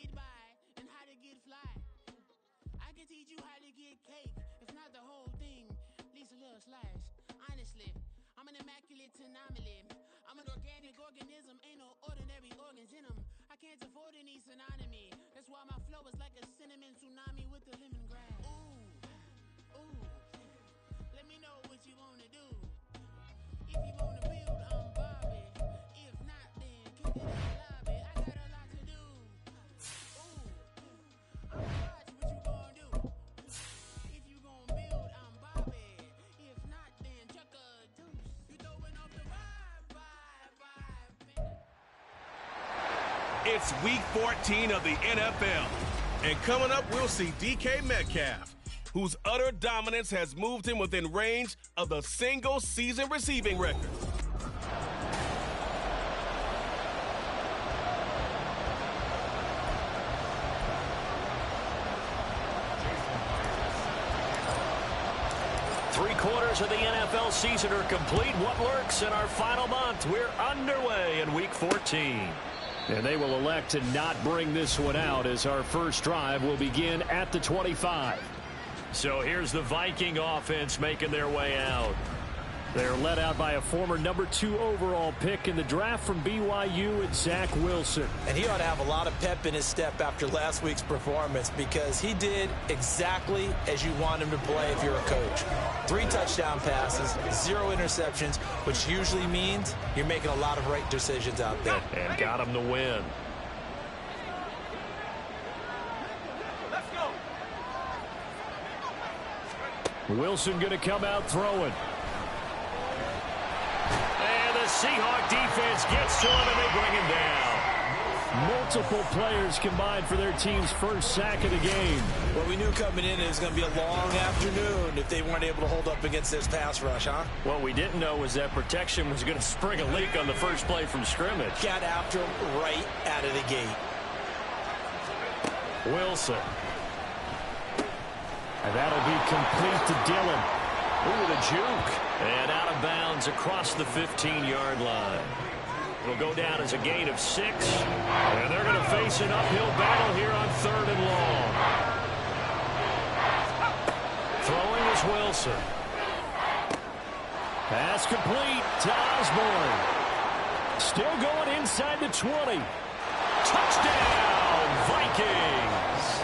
get by and how to get fly. I can teach you how to get cake, if not the whole thing, at least a little slice. Honestly, I'm an immaculate anomaly. I'm an organic organism, ain't no ordinary organs in them. I can't afford any synonymy. That's why my flow is like a cinnamon tsunami with the lemongrass. Ooh, ooh. Let me know what you wanna do. If you wanna build, I'm Bobby. If not, then kick it in the lobby. I got a lot to do. Ooh, I'm watch what you gonna do. If you gonna build, I'm Bobby. If not, then chuck a deuce. You throwing off the vibe. It's week 14 of the NFL. And coming up, we'll see DK Metcalf, whose utter dominance has moved him within range of the single-season receiving record. Three-quarters of the NFL season are complete. What lurks in our final month? We're underway in Week 14. And they will elect to not bring this one out as our first drive will begin at the 25. So here's the Viking offense making their way out. They're led out by a former number 2 overall pick in the draft from BYU, and Zach Wilson. And he ought to have a lot of pep in his step after last week's performance because he did exactly as you want him to play if you're a coach. 3 touchdown passes, 0 interceptions, which usually means you're making a lot of right decisions out there. And got him the win. Wilson going to come out throwing. And the Seahawk defense gets to him and they bring him down. Multiple players combined for their team's first sack of the game. Well, we knew coming in it was going to be a long afternoon if they weren't able to hold up against this pass rush, huh? What we didn't know was that protection was going to spring a leak on the first play from scrimmage. Got after him right out of the gate. Wilson. And that'll be complete to Dillon. Ooh, the juke. And out of bounds across the 15-yard line. It'll go down as a gain of 6. And they're going to face an uphill battle here on 3rd and long. Throwing is Wilson. Pass complete to Osborne. Still going inside the 20. Touchdown, Vikings!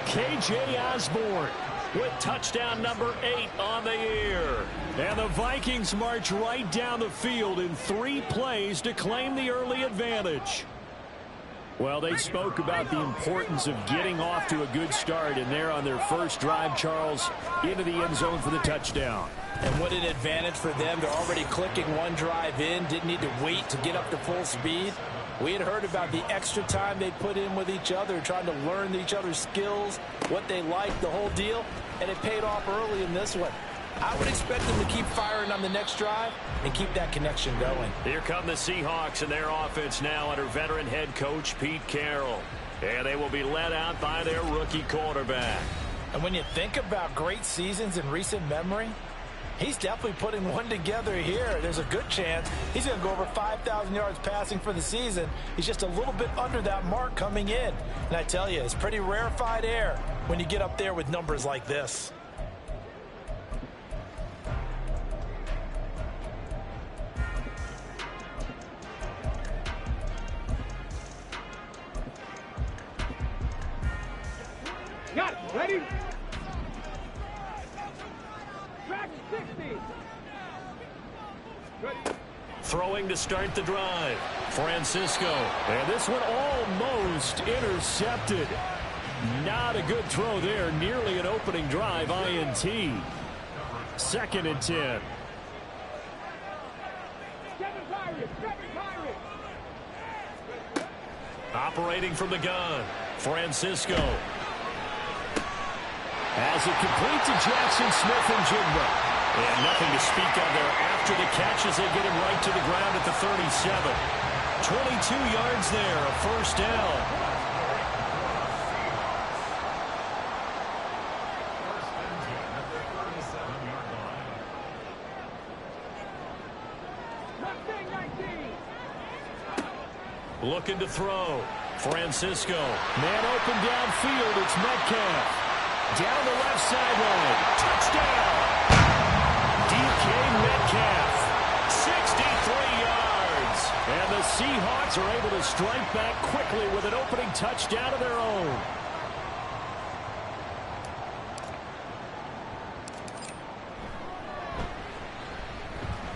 KJ Osborne with touchdown number 8 on the year. And the Vikings march right down the field in 3 plays to claim the early advantage. Well, they spoke about the importance of getting off to a good start, and they're on their first drive, Charles, into the end zone for the touchdown. And what an advantage for them. They're already clicking one drive in, didn't need to wait to get up to full speed. We had heard about the extra time they put in with each other, trying to learn each other's skills, what they liked, the whole deal, and it paid off early in this one. I would expect them to keep firing on the next drive and keep that connection going. Here come the Seahawks and their offense now under veteran head coach Pete Carroll. And they will be led out by their rookie quarterback. And when you think about great seasons in recent memory, he's definitely putting one together here. There's a good chance he's going to go over 5,000 yards passing for the season. He's just a little bit under that mark coming in. And I tell you, it's pretty rarefied air when you get up there with numbers like this. Got it. Ready? Track 60. Ready. Throwing to start the drive. Francisco. And this one almost intercepted. Not a good throw there. Nearly an opening drive INT. 2nd and 10. Operating from the gun. Francisco. As it complete to Jackson Smith-Njigba. And nothing to speak of there after the catch as they get him right to the ground at the 37. 22 yards there, a first down. Looking to throw. Francisco, man open downfield. It's Metcalf. Down the left sideline. Touchdown. DK Metcalf. 63 yards. And the Seahawks are able to strike back quickly with an opening touchdown of their own.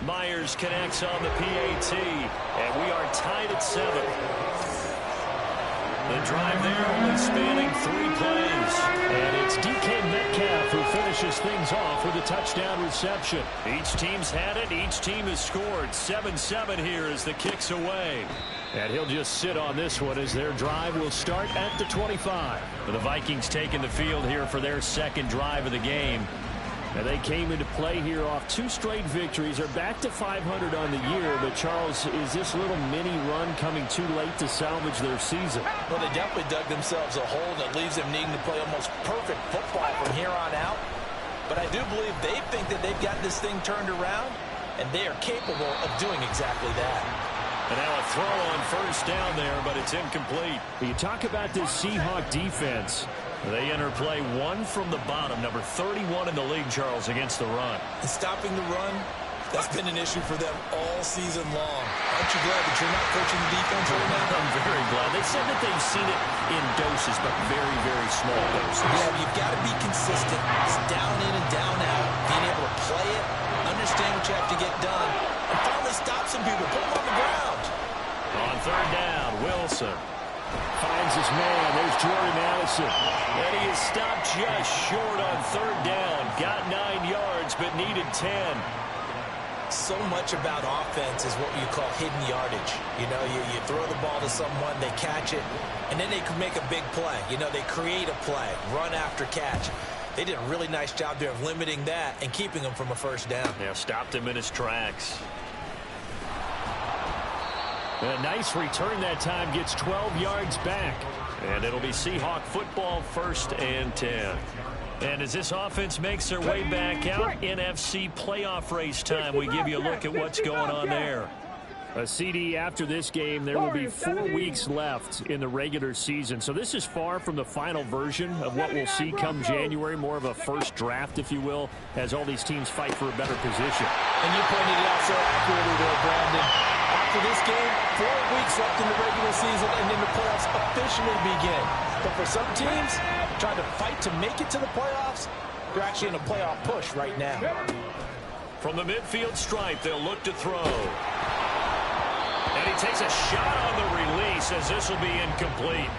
Myers connects on the PAT, and we are tied at 7. The drive there only spanning 3 plays. And it's DK Metcalf who finishes things off with a touchdown reception. Each team's had it. Each team has scored. 7-7 here as the kick's away. And he'll just sit on this one as their drive will start at the 25. The Vikings taking the field here for their second drive of the game. And they came into play here off 2 straight victories. They're back to 500 on the year. But, Charles, is this little mini run coming too late to salvage their season? Well, they definitely dug themselves a hole that leaves them needing to play almost perfect football from here on out. But I do believe they think that they've got this thing turned around, and they are capable of doing exactly that. And now a throw on first down there, but it's incomplete. You talk about this Seahawk defense. They enter play 1 from the bottom, number 31 in the league, Charles, against the run. And stopping the run, that's been an issue for them all season long. Aren't you glad that you're not coaching the defense right now? I'm very glad. They said that they've seen it in doses, but very, very small doses. Yeah, you've got to be consistent. It's down in and down out. Being able to play it, understand what you have to get done, and finally stop some people, put them on the ground. On third down, Wilson finds his man. There's Jordan Addison. And he is stopped just short on third down. Got 9 yards, but needed 10. So much about offense is what you call hidden yardage. You know, you throw the ball to someone, they catch it, and then they can make a big play. You know, they create a play, run after catch. They did a really nice job there of limiting that and keeping him from a first down. Yeah, stopped him in his tracks. A nice return that time, gets 12 yards back. And it'll be Seahawk football, 1st and 10. And as this offense makes their way back out, NFC playoff race time, we give you a look at what's going on there. A CD after this game, there will be 4 weeks left in the regular season. So this is far from the final version of what we'll see come January, more of a first draft, if you will, as all these teams fight for a better position. And you pointed it out so accurately there, Brandon. After this game, 4 weeks left in the regular season, and then the playoffs officially begin. But for some teams, trying to fight to make it to the playoffs, they're actually in a playoff push right now. From the midfield stripe, they'll look to throw. And he takes a shot on the release as this will be incomplete.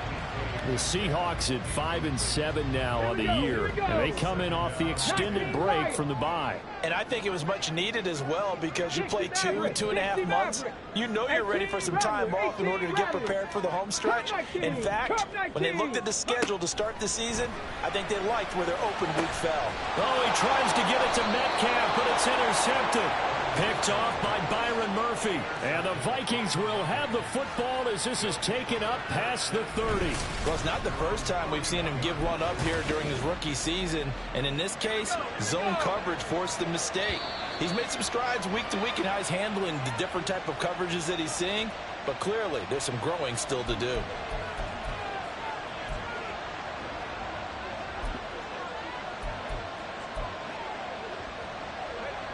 The Seahawks at 5-7 now on the year, and they come in off the extended break from the bye. And I think it was much needed as well because you play 2.5 months. You know you're ready for some time off in order to get prepared for the home stretch. In fact, when they looked at the schedule to start the season, I think they liked where their open week fell. Oh, he tries to get it to Metcalf, but it's intercepted. Picked off by Byron Murphy. And the Vikings will have the football as this is taken up past the 30. Well, it's not the first time we've seen him give one up here during his rookie season. And in this case, zone coverage forced the mistake. He's made some strides week to week in how he's handling the different type of coverages that he's seeing. But clearly, there's some growing still to do.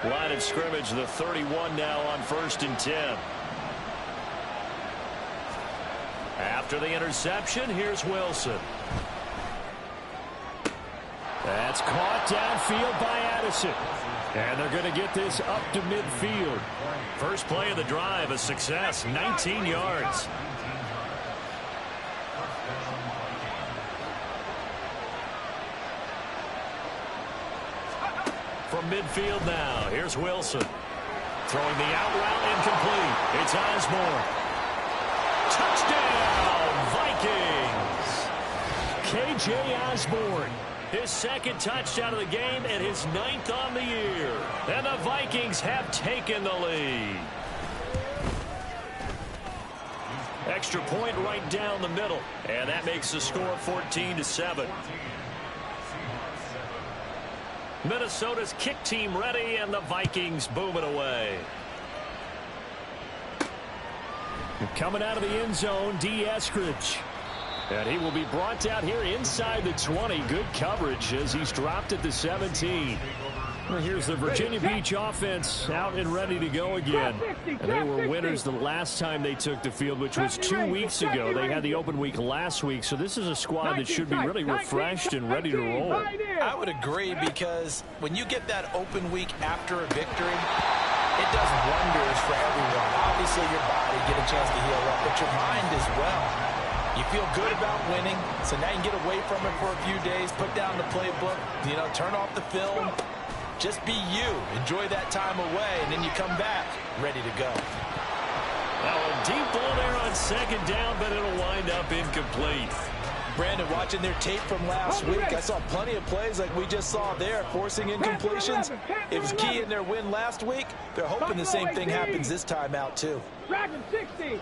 Line of scrimmage, the 31 now on 1st and 10. After the interception, here's Wilson. That's caught downfield by Addison. And they're going to get this up to midfield. First play of the drive, a success, 19 yards. From midfield now, here's Wilson. Throwing the out route incomplete. It's Osborne. Touchdown, Vikings! KJ Osborne, his 2nd touchdown of the game and his 9th on the year. And the Vikings have taken the lead. Extra point right down the middle. And that makes the score 14-7. Minnesota's kick team ready, and the Vikings boom it away. Coming out of the end zone, D. Eskridge. And he will be brought out here inside the 20. Good coverage as he's dropped at the 17. Well, here's the Virginia Beach offense out and ready to go again. And they were winners the last time they took the field, which was 2 weeks ago. They had the open week last week, so this is a squad that should be really refreshed and ready to roll. I would agree, because when you get that open week after a victory, it does wonders for everyone. Obviously, your body get a chance to heal up, but your mind as well. You feel good about winning, so now you can get away from it for a few days, put down the playbook, turn off the film. Just be you. Enjoy that time away, and then you come back ready to go. Now a deep ball there on second down, but it'll wind up incomplete. Brandon, watching their tape from last week, I saw plenty of plays like we just saw there, forcing incompletions. It was key in their win last week. They're hoping the same thing happens this time out, too. Dragon 60.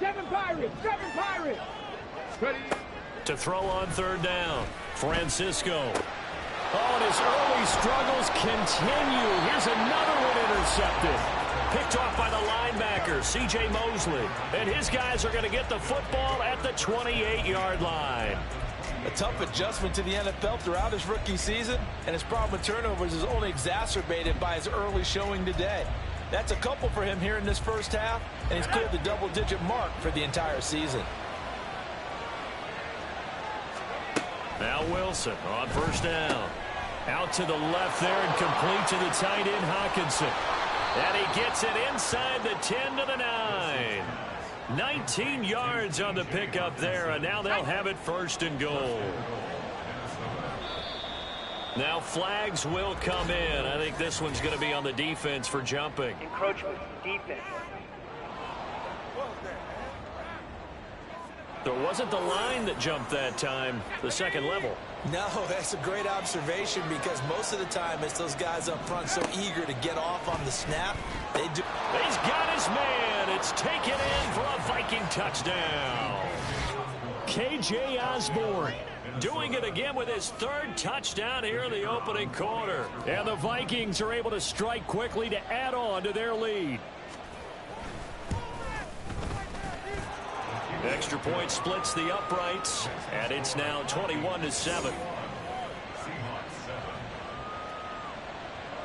7 Pirates. 7 Pirates. Ready. To throw on third down, Francisco. Oh, and his early struggles continue. Here's another one intercepted. Picked off by the linebacker, C.J. Mosley. And his guys are going to get the football at the 28-yard line. A tough adjustment to the NFL throughout his rookie season, and his problem with turnovers is only exacerbated by his early showing today. That's a couple for him here in this first half, and he's cleared the double-digit mark for the entire season. Now Wilson on first down. Out to the left there and complete to the tight end, Hockenson. And he gets it inside the 10 to the 9. 19 yards on the pickup there, and now they'll have it first and goal. Now flags will come in. I think this one's going to be on the defense for jumping. Encroachment, defense. So it wasn't the line that jumped that time, the second level. No, that's a great observation, because most of the time it's those guys up front so eager to get off on the snap. They do. He's got his man. It's taken in for a Viking touchdown. K.J. Osborne doing it again with his third touchdown here in the opening quarter. And the Vikings are able to strike quickly to add on to their lead. Extra point splits the uprights, and it's now 21-7.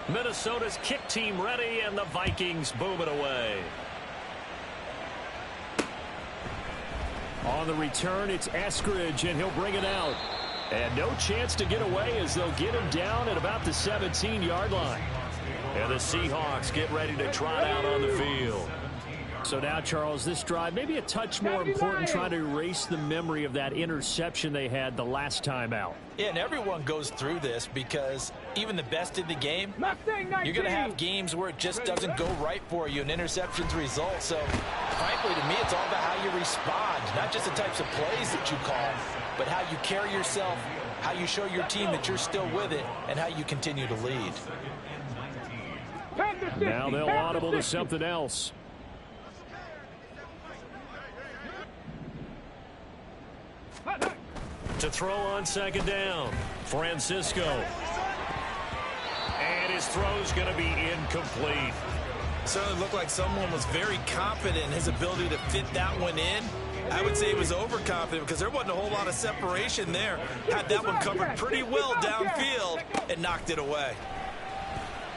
Minnesota's kick team ready, and the Vikings boom it away. On the return, it's Eskridge, and he'll bring it out. And no chance to get away as they'll get him down at about the 17-yard line. And the Seahawks get ready to trot out on the field. So now, Charles, this drive maybe a touch more important, trying to erase the memory of that interception they had the last time out. Yeah, and everyone goes through this, because even the best in the game, you're going to have games where it just doesn't go right for you, and interceptions result. So, frankly, to me, it's all about how you respond, not just the types of plays that you call, but how you carry yourself, how you show your team that you're still with it, and how you continue to lead. Now they'll audible to something else. To throw on second down, Francisco. And his throw's going to be incomplete. Certainly looked like someone was very confident in his ability to fit that one in. I would say he was overconfident, because there wasn't a whole lot of separation there. Had that one covered pretty well downfield and knocked it away.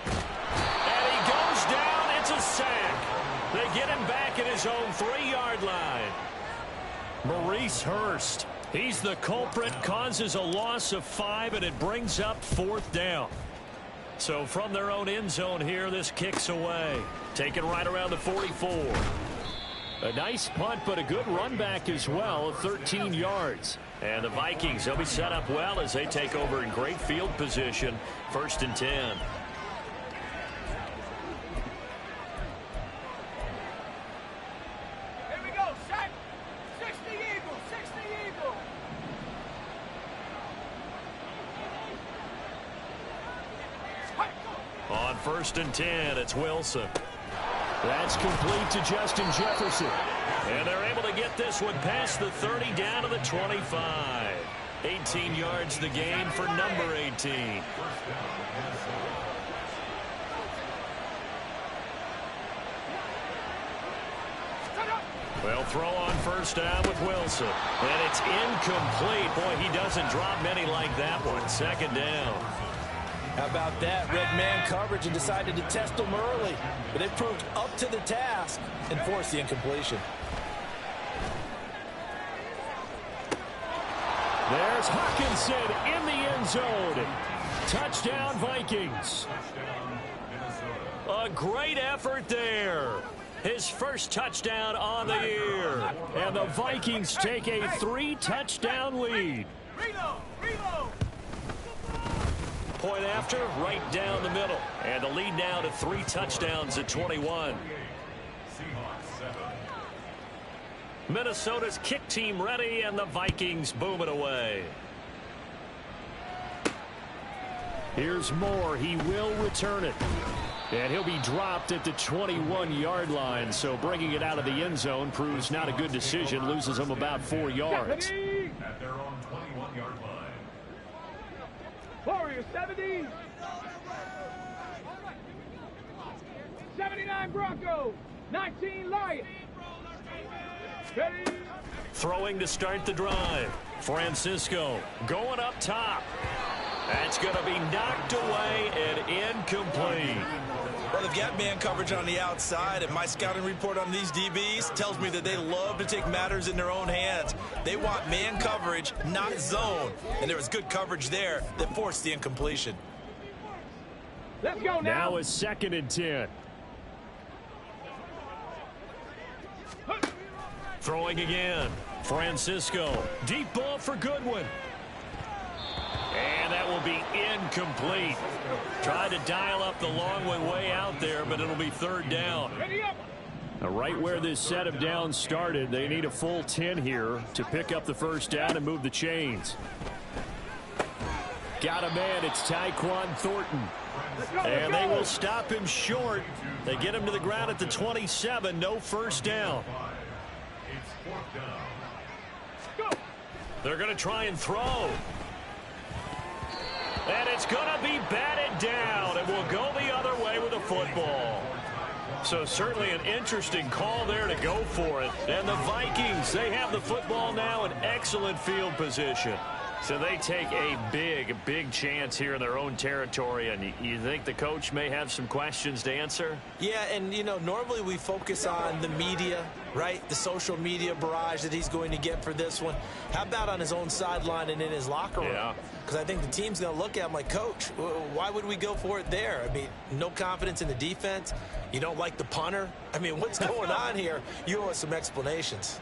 And he goes down. It's a sack. They get him back at his own 3-yard line. Maurice Hurst. He's the culprit, causes a loss of 5, and it brings up 4th down. So from their own end zone here, this kicks away. Taken right around the 44. A nice punt, but a good run back as well of 13 yards. And the Vikings, they'll be set up well as they take over in great field position. 1st and 10. On 1st and 10, it's Wilson. That's complete to Justin Jefferson. And they're able to get this one past the 30 down to the 25. 18 yards the gain for number 18. They'll throw on first down with Wilson. And it's incomplete. Boy, he doesn't drop many like that one. Second down. How about that? Red man coverage and decided to test them early. But they proved up to the task and forced the incompletion. There's Hawkinson in the end zone. Touchdown, Vikings. A great effort there. His first touchdown on the year. And the Vikings take a 3-touchdown lead. Point after, right down the middle. And the lead now to 3 touchdowns at 21. Minnesota's kick team ready, and the Vikings boom it away. Here's Moore. He will return it. And he'll be dropped at the 21-yard line. So bringing it out of the end zone proves not a good decision. Loses him about 4 yards. At their own 21-yard line. Warriors 70. 79 Broncos. 19 Lions. Ready. Throwing to start the drive. Francisco going up top. That's going to be knocked away and incomplete. Well, they've got man coverage on the outside, and my scouting report on these DBs tells me that they love to take matters in their own hands. They want man coverage, not zone. And there was good coverage there that forced the incompletion. Let's go now. Now is 2nd and 10. Throwing again. Francisco. Deep ball for Goodwin. And that will be incomplete. Tried to dial up the long one way out there, but it'll be 3rd down. Right where this set of downs started, they need a full 10 here to pick up the first down and move the chains. Got a man. It's Tyquan Thornton. And they will stop him short. They get him to the ground at the 27. No first down. They're going to try and throw. And it's going to be batted down, and we'll go the other way with the football. So certainly an interesting call there to go for it. And the Vikings, they have the football now in excellent field position. So they take a big chance here in their own territory. And you think the coach may have some questions to answer? Yeah, and, you know, normally we focus on the media, right? The social media barrage that he's going to get for this one. How about on his own sideline and in his locker room? Yeah. Because I think the team's going to look at him like, Coach, why would we go for it there? I mean, no confidence in the defense. You don't like the punter. I mean, what's going on here? You owe us some explanations.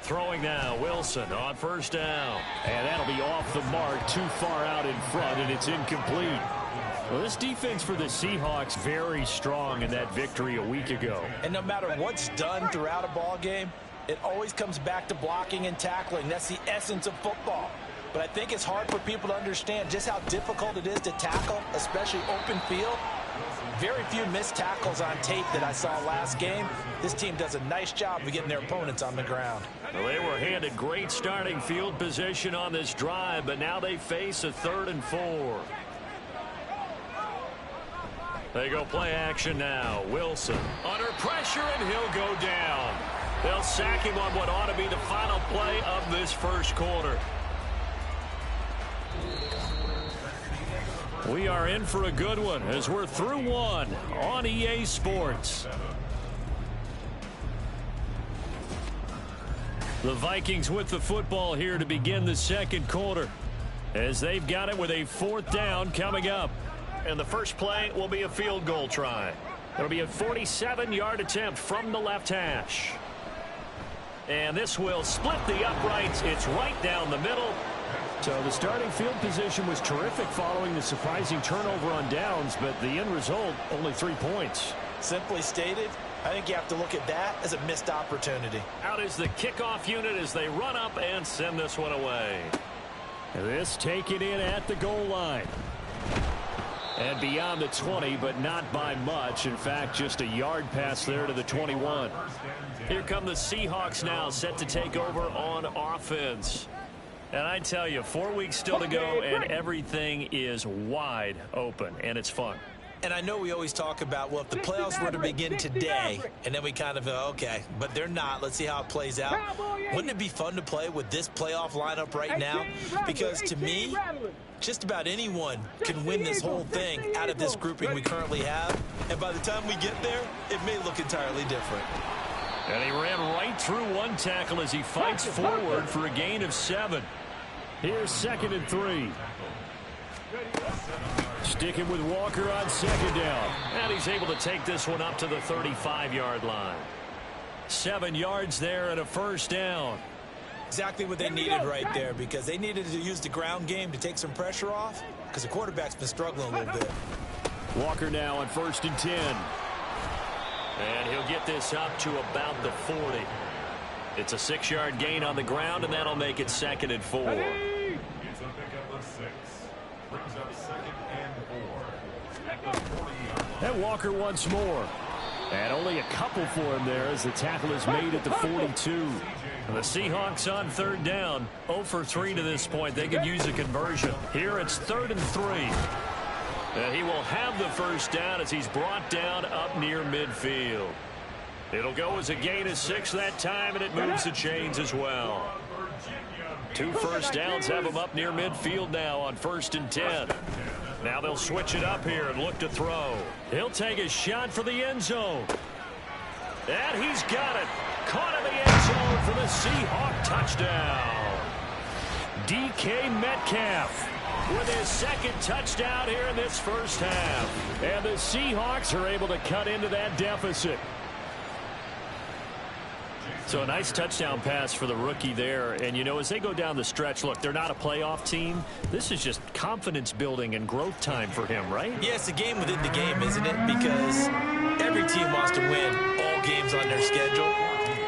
Throwing now, Wilson on first down. And that'll be off the mark, too far out in front, and it's incomplete. Well, this defense for the Seahawks very strong in that victory a week ago. And no matter what's done throughout a ball game, it always comes back to blocking and tackling. That's the essence of football. But I think it's hard for people to understand just how difficult it is to tackle, especially open field. Very few missed tackles on tape that I saw last game. This team does a nice job of getting their opponents on the ground. Well, they were handed great starting field position on this drive, but now they face a 3rd and 4. They go play action now. Wilson under pressure, and he'll go down. They'll sack him on what ought to be the final play of this first quarter. We are in for a good one as we're through one on EA Sports. The Vikings with the football here to begin the second quarter as they've got it with a 4th down coming up. And the first play will be a field goal try. It'll be a 47-yard attempt from the left hash. And this will split the uprights. It's right down the middle. So the starting field position was terrific following the surprising turnover on downs, but the end result, only 3 points. Simply stated, I think you have to look at that as a missed opportunity. Out is the kickoff unit as they run up and send this one away. This taken in at the goal line. And beyond the 20, but not by much. In fact, just a yard pass there to the 21. Here come the Seahawks now, set to take over on offense. And I tell you, 4 weeks still to go, and everything is wide open, and it's fun. And I know we always talk about, well, if the playoffs were to begin today, and then we kind of go, okay, but they're not. Let's see how it plays out. Wouldn't it be fun to play with this playoff lineup right now? Because to me, just about anyone can win this whole thing out of this grouping we currently have. And by the time we get there, it may look entirely different. And he ran right through one tackle as he fights forward for a gain of 7. Here's 2nd and 3. Sticking with Walker on 2nd down. And he's able to take this one up to the 35-yard line. 7 yards there and a first down. Exactly what they needed right there, because they needed to use the ground game to take some pressure off, because the quarterback's been struggling a little bit. Walker now on 1st and 10. And he'll get this up to about the 40. It's a 6-yard gain on the ground, and that'll make it 2nd and 4. It's a pickup of 6. Brings up 2nd and 4. At the 40-yard line. And Walker once more. And only a couple for him there as the tackle is made at the 42. And the Seahawks on 3rd down. 0 for 3 to this point. They could use a conversion. Here it's 3rd and 3. And he will have the first down as he's brought down up near midfield. It'll go as a gain of 6 that time, and it moves the chains as well. 2 first downs have him up near midfield now on 1st and 10. Now they'll switch it up here and look to throw. He'll take a shot for the end zone. And he's got it. Caught in the end zone for the Seahawk touchdown. DK Metcalf with his 2nd touchdown here in this first half. And the Seahawks are able to cut into that deficit. So a nice touchdown pass for the rookie there. And, you know, as they go down the stretch, look, they're not a playoff team. This is just confidence building and growth time for him, right? Yeah, it's a game within the game, isn't it? Because every team wants to win all games on their schedule.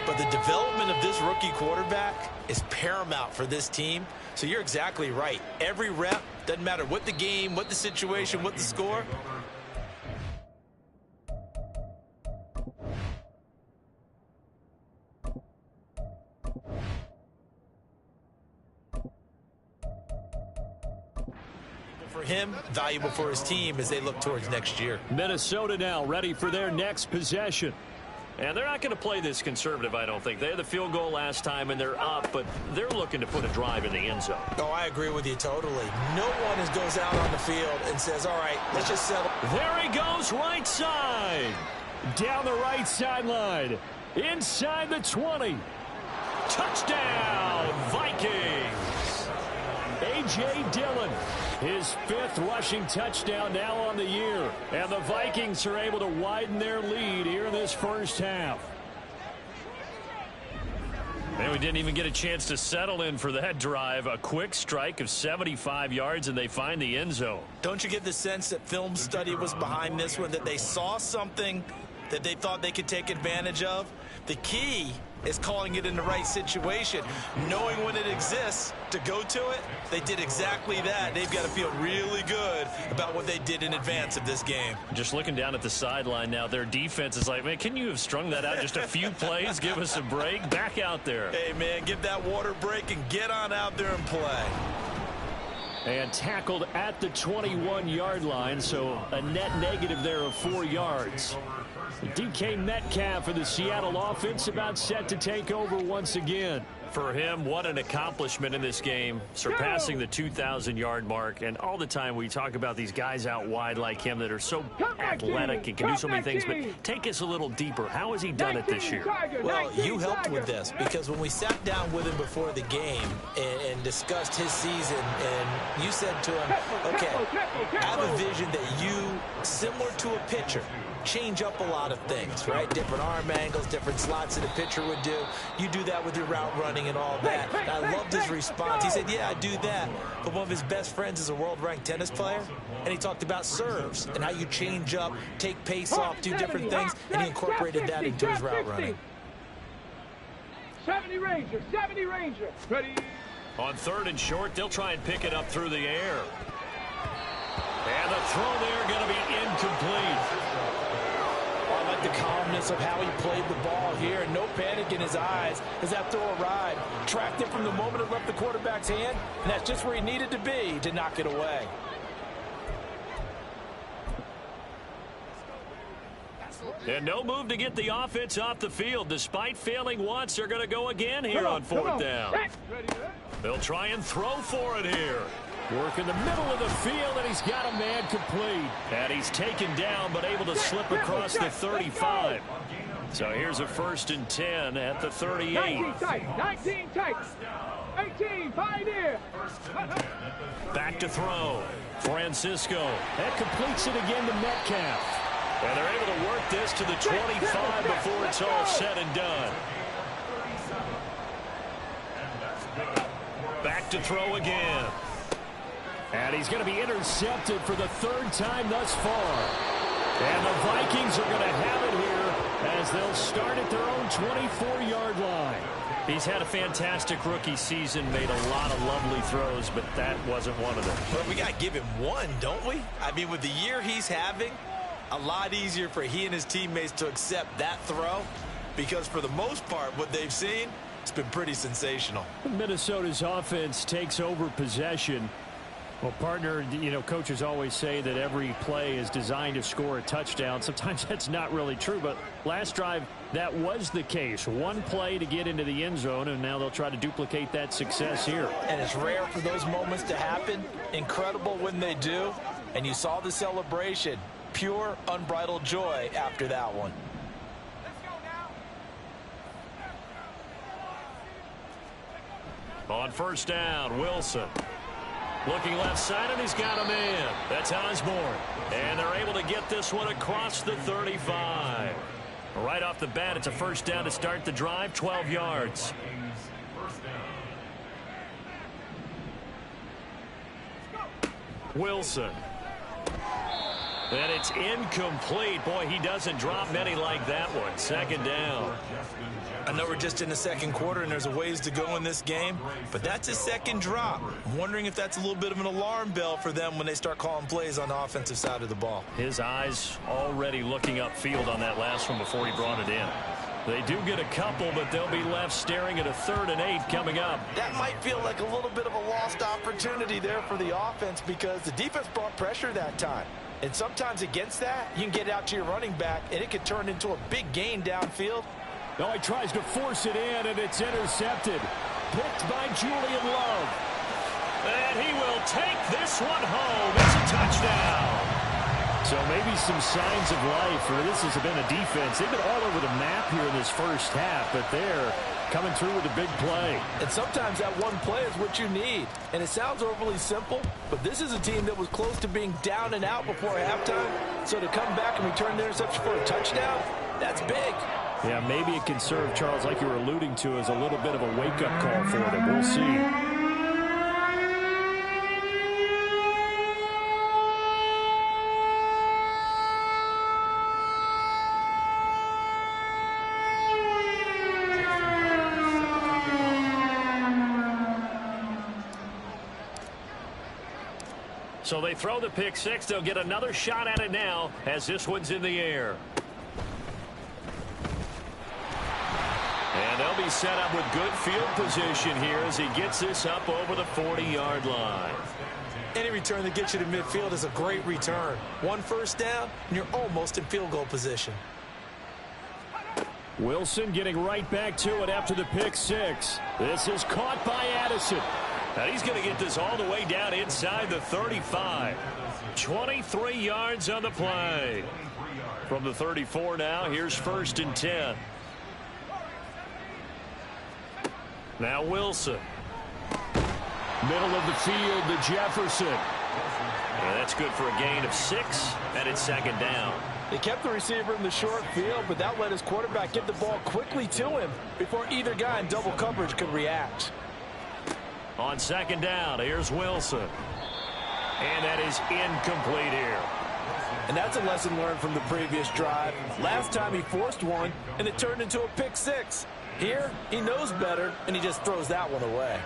But the development of this rookie quarterback is paramount for this team. So you're exactly right. Every rep, doesn't matter what the game, what the situation, what the score. For him, valuable for his team as they look towards next year. Minnesota now ready for their next possession. And they're not going to play this conservative, I don't think. They had the field goal last time, and they're up, but they're looking to put a drive in the end zone. Oh, I agree with you totally. No one goes out on the field and says, all right, let's just settle. There he goes, right side. Down the right sideline. Inside the 20. Touchdown, Vikings. A.J. Dillon. His 5th rushing touchdown now on the year. And the Vikings are able to widen their lead here in this first half. And we didn't even get a chance to settle in for that drive. A quick strike of 75 yards, and they find the end zone. Don't you get the sense that film study was behind this one, that they saw something that they thought they could take advantage of? The key is calling it in the right situation, knowing when it exists to go to it. They did exactly that. They've got to feel really good about what they did in advance of this game. Just looking down at the sideline now, their defense is like, man, can you have strung that out just a few plays? Give us a break. Back out there. Hey, man, give that water break and get on out there and play. And tackled at the 21-yard line, so a net negative there of 4 yards. DK Metcalf for the Seattle offense about set to take over once again. For him, what an accomplishment in this game, surpassing the 2,000-yard mark. And all the time we talk about these guys out wide like him that are so athletic and can do so many things. But take us a little deeper. How has he done it this year? Well, you helped with this because when we sat down with him before the game and discussed his season, and you said to him, okay, I have a vision that you, similar to a pitcher, change up a lot of things, right? Different arm angles, different slots that a pitcher would do. You do that with your route running and all that. And I loved his response. He said, yeah, I do that. But one of his best friends is a world-ranked tennis player, and he talked about serves and how you change up, take pace off, do different things, and he incorporated that into his route running. 70 Ranger, 70 Ranger. Ready? On 3rd and short, they'll try and pick it up through the air. And the throw there going to be incomplete. I like the calmness of how he played the ball here, and no panic in his eyes as that throw arrived. Tracked it from the moment it left the quarterback's hand, and that's just where he needed to be to knock it away. And no move to get the offense off the field. Despite failing once, they're going to go again here on fourth down. They'll try and throw for it here. Work in the middle of the field, and he's got a man complete. And he's taken down, but able to slip across the 35. So here's a 1st and 10 at the 38. 19 tight. 18, pioneer. Back to throw. Francisco. That completes it again to Metcalf. And they're able to work this to the 25 before it's all said and done. Back to throw again. And he's going to be intercepted for the 3rd time thus far. And the Vikings are going to have it here as they'll start at their own 24-yard line. He's had a fantastic rookie season, made a lot of lovely throws, but that wasn't one of them. Well, we got to give him one, don't we? I mean, with the year he's having, a lot easier for he and his teammates to accept that throw because for the most part, what they've seen, it's been pretty sensational. Minnesota's offense takes over possession. Well, partner, coaches always say that every play is designed to score a touchdown. Sometimes that's not really true, but last drive, that was the case. One play to get into the end zone, and now they'll try to duplicate that success here. And it's rare for those moments to happen. Incredible when they do. And you saw the celebration. Pure, unbridled joy after that one. On 1st down, Wilson. Looking left side, and he's got a man. That's Osborne. And they're able to get this one across the 35. Right off the bat, it's a 1st down to start the drive, 12 yards. Wilson. And it's incomplete. Boy, he doesn't drop many like that one. 2nd down. I know we're just in the 2nd quarter and there's a ways to go in this game, but that's his 2nd drop. I'm wondering if that's a little bit of an alarm bell for them when they start calling plays on the offensive side of the ball. His eyes already looking upfield on that last one before he brought it in. They do get a couple, but they'll be left staring at a 3rd and 8 coming up. That might feel like a little bit of a lost opportunity there for the offense because the defense brought pressure that time. And sometimes against that, you can get out to your running back, and it could turn into a big gain downfield. No, he tries to force it in, and it's intercepted. Picked by Julian Love. And he will take this one home. It's a touchdown. So maybe some signs of life for this has been a defense. They've been all over the map here in this 1st half, but they're coming through with a big play. And sometimes that one play is what you need. And it sounds overly simple, but this is a team that was close to being down and out before halftime. So to come back and return the interception for a touchdown, that's big. Yeah, maybe it can serve, Charles, like you were alluding to, as a little bit of a wake-up call for them. We'll see. So they throw the pick 6. They'll get another shot at it now as this one's in the air. And they'll be set up with good field position here as he gets this up over the 40-yard line. Any return that gets you to midfield is a great return. 1 1st down, and you're almost in field goal position. Wilson getting right back to it after the pick 6. This is caught by Addison. And he's going to get this all the way down inside the 35. 23 yards on the play. From the 34 now, here's 1st and 10. Now Wilson. Middle of the field to Jefferson. And that's good for a gain of 6, and it's 2nd down. They kept the receiver in the short field, but that let his quarterback get the ball quickly to him before either guy in double coverage could react. On 2nd down, here's Wilson. And that is incomplete here. And that's a lesson learned from the previous drive. Last time he forced one, and it turned into a pick 6. Here, he knows better, and he just throws that one away.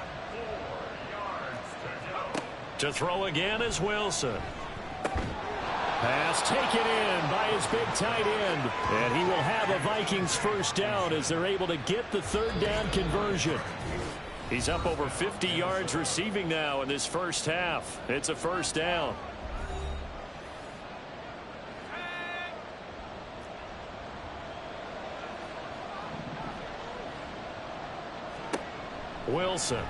To throw again is Wilson. Pass taken in by his big tight end. And he will have a Vikings 1st down as they're able to get the 3rd down conversion. He's up over 50 yards receiving now in this 1st half. It's a 1st down. Wilson.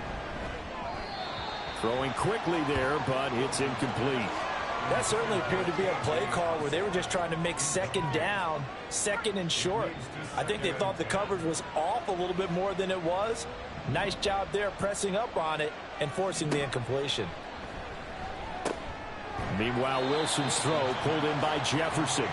Throwing quickly there, but it's incomplete. That certainly appeared to be a play call where they were just trying to make second down, second and short. I think they thought the coverage was off a little bit more than it was. Nice job there pressing up on it and forcing the incompletion. Meanwhile, Wilson's throw pulled in by Jefferson.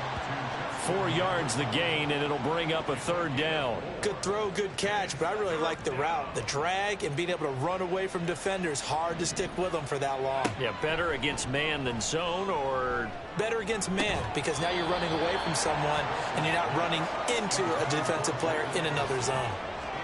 4 yards the gain, and it'll bring up a third down. Good throw, good catch, but I really like the route. The drag and being able to run away from defenders, hard to stick with them for that long. Yeah, better against man than zone, or? Better against man, because now you're running away from someone and you're not running into a defensive player in another zone.